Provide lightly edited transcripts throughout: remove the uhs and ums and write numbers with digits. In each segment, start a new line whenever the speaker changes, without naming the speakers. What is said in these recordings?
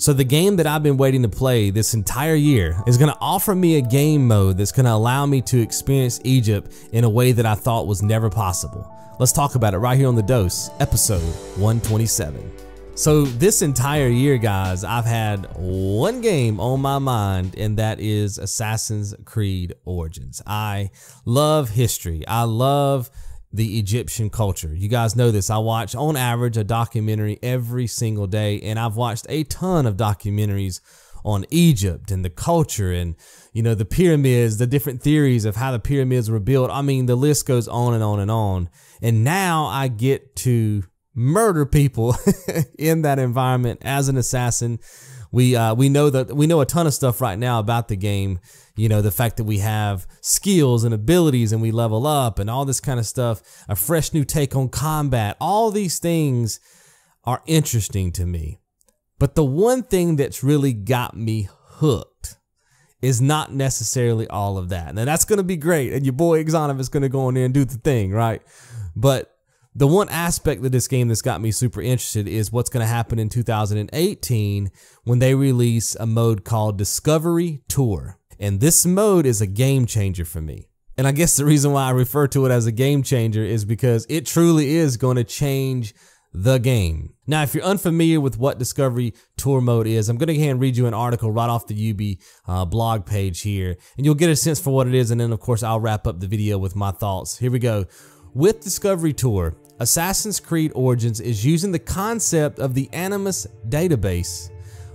So the game that I've been waiting to play this entire year is going to offer me a game mode that's going to allow me to experience Egypt in a way that I thought was never possible. Let's talk about it right here on The Dose, episode 127. So this entire year, guys, I've had one game on my mind, and that is Assassin's Creed Origins. I love history. I love the Egyptian culture. You guys know this. I watch on average a documentary every single day, and I've watched a ton of documentaries on Egypt and the culture and, you know, the pyramids, the different theories of how the pyramids were built. I mean, the list goes on and on and on. And now I get to murder people in that environment as an assassin. We know a ton of stuff right now about the game. You know, the fact that we have skills and abilities and we level up and all this kind of stuff, a fresh new take on combat. All these things are interesting to me. But the one thing that's really got me hooked is not necessarily all of that. Now that's going to be great, and your boy Exonov is going to go in there and do the thing, right? But the one aspect of this game that's got me super interested is what's going to happen in 2018 when they release a mode called Discovery Tour. And this mode is a game changer for me. And I guess the reason why I refer to it as a game changer is because it truly is going to change the game. Now, if you're unfamiliar with what Discovery Tour mode is, I'm going to go ahead and read you an article right off the UB blog page here, and you'll get a sense for what it is. And then, of course, I'll wrap up the video with my thoughts. Here we go. With Discovery Tour, Assassin's Creed Origins is using the concept of the Animus database,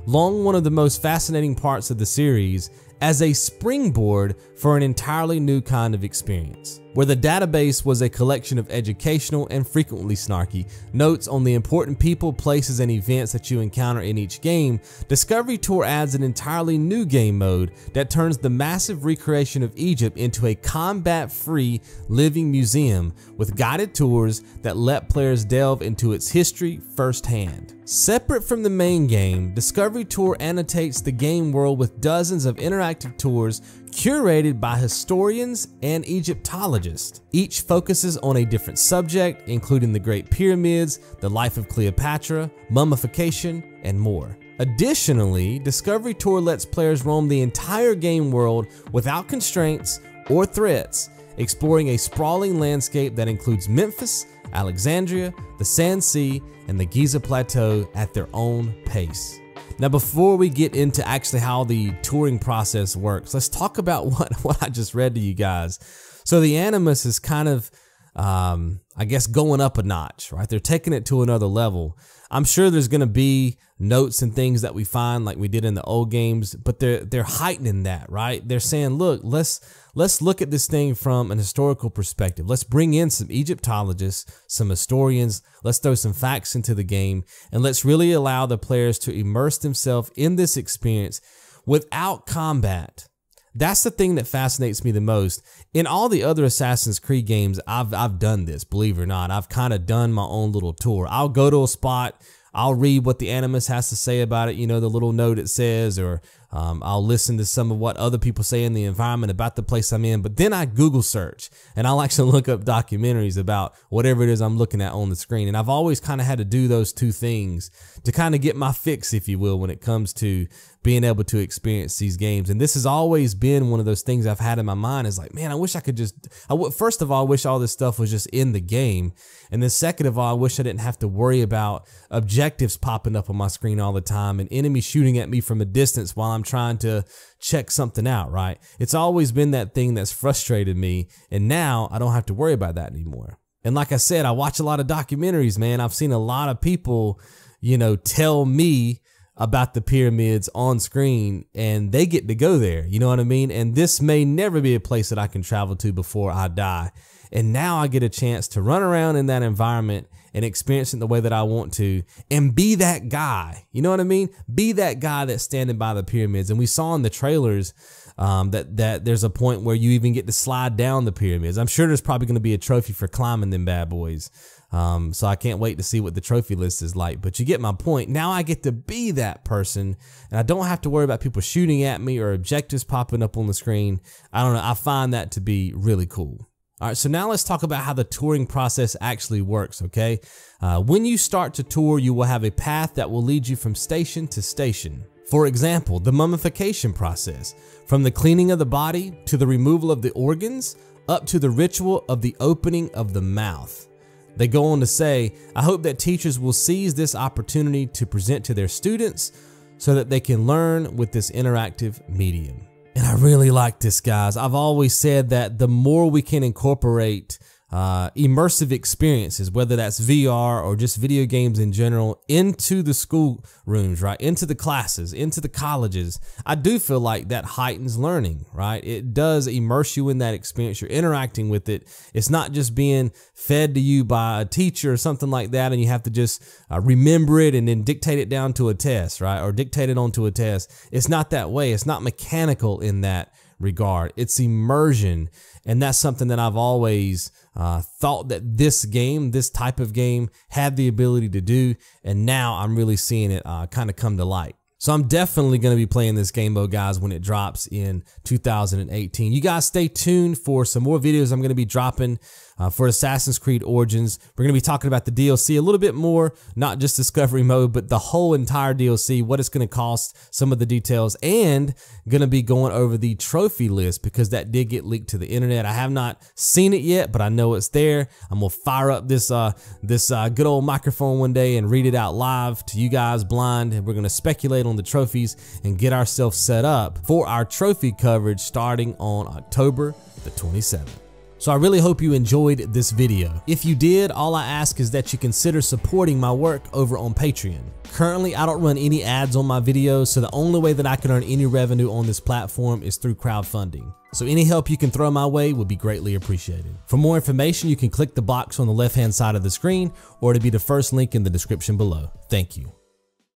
long one of the most fascinating parts of the series, as a springboard for an entirely new kind of experience. Where the database was a collection of educational and frequently snarky notes on the important people, places, and events that you encounter in each game, Discovery Tour adds an entirely new game mode that turns the massive recreation of Egypt into a combat-free living museum with guided tours that let players delve into its history firsthand. Separate from the main game, Discovery Tour annotates the game world with dozens of interactive tours curated by historians and Egyptologists. Each focuses on a different subject, including the Great Pyramids, the life of Cleopatra, mummification, and more. Additionally, Discovery Tour lets players roam the entire game world without constraints or threats, exploring a sprawling landscape that includes Memphis, Alexandria, the Sand Sea, and the Giza Plateau at their own pace. Now, before we get into actually how the touring process works, let's talk about what I just read to you guys. So the Animus is kind of, I guess, going up a notch, right? They're taking it to another level. I'm sure there's going to be notes and things that we find like we did in the old games, but they're heightening that, right? They're saying, look, let's look at this thing from an historical perspective. Let's bring in some Egyptologists, some historians. Let's throw some facts into the game, and let's really allow the players to immerse themselves in this experience without combat. That's the thing that fascinates me the most. In all the other Assassin's Creed games, I've done this, believe it or not. I've kind of done my own little tour. I'll go to a spot, I'll read what the Animus has to say about it, you know, the little note it says, or I'll listen to some of what other people say in the environment about the place I'm in, but then I Google search and I'll actually look up documentaries about whatever it is I'm looking at on the screen. And I've always kind of had to do those two things to kind of get my fix, if you will, when it comes to being able to experience these games. And this has always been one of those things I've had in my mind is like, man, I wish I could just, first of all, I wish all this stuff was just in the game. And then second of all, I wish I didn't have to worry about objectives popping up on my screen all the time and enemies shooting at me from a distance while I'm trying to check something out, right? It's always been that thing that's frustrated me. And now I don't have to worry about that anymore. And like I said, I watch a lot of documentaries, man. I've seen a lot of people, you know, tell me about the pyramids on screen, and they get to go there, you know what I mean? And this may never be a place that I can travel to before I die. And now I get a chance to run around in that environment and experience it the way that I want to and be that guy, you know what I mean? Be that guy that's standing by the pyramids. And we saw in the trailers that there's a point where you even get to slide down the pyramids. I'm sure there's probably going to be a trophy for climbing them bad boys. So I can't wait to see what the trophy list is like, but you get my point. Now I get to be that person and I don't have to worry about people shooting at me or objectives popping up on the screen. I don't know. I find that to be really cool. All right, so now let's talk about how the touring process actually works, okay? When you start to tour, you will have a path that will lead you from station to station. For example, the mummification process, from the cleaning of the body to the removal of the organs, up to the ritual of the opening of the mouth. They go on to say, I hope that teachers will seize this opportunity to present to their students so that they can learn with this interactive medium. And I really like this, guys. I've always said that the more we can incorporate immersive experiences, whether that's VR or just video games in general, into the school rooms, right? Into the classes, into the colleges, I do feel like that heightens learning, right? It does immerse you in that experience. You're interacting with it. It's not just being fed to you by a teacher or something like that, and you have to just remember it and then dictate it down to a test, right? Or dictate it onto a test. It's not that way. It's not mechanical in that regard. It's immersion. And that's something that I've always thought that this type of game had the ability to do. And now I'm really seeing it kind of come to light. So I'm definitely going to be playing this game mode, guys, when it drops in 2018. You guys stay tuned for some more videos I'm going to be dropping for Assassin's Creed Origins. We're going to be talking about the DLC a little bit more, not just discovery mode, but the whole entire DLC, what it's going to cost, some of the details, and going to be going over the trophy list because that did get leaked to the internet. I have not seen it yet, but I know it's there. I'm going to fire up this good old microphone one day and read it out live to you guys blind. And we're going to speculate on the trophies and get ourselves set up for our trophy coverage starting on October the 27th. So I really hope you enjoyed this video. If you did, all I ask is that you consider supporting my work over on Patreon. Currently, I don't run any ads on my videos, so the only way that I can earn any revenue on this platform is through crowdfunding. So any help you can throw my way would be greatly appreciated. For more information, you can click the box on the left-hand side of the screen, or to be the first link in the description below. Thank you.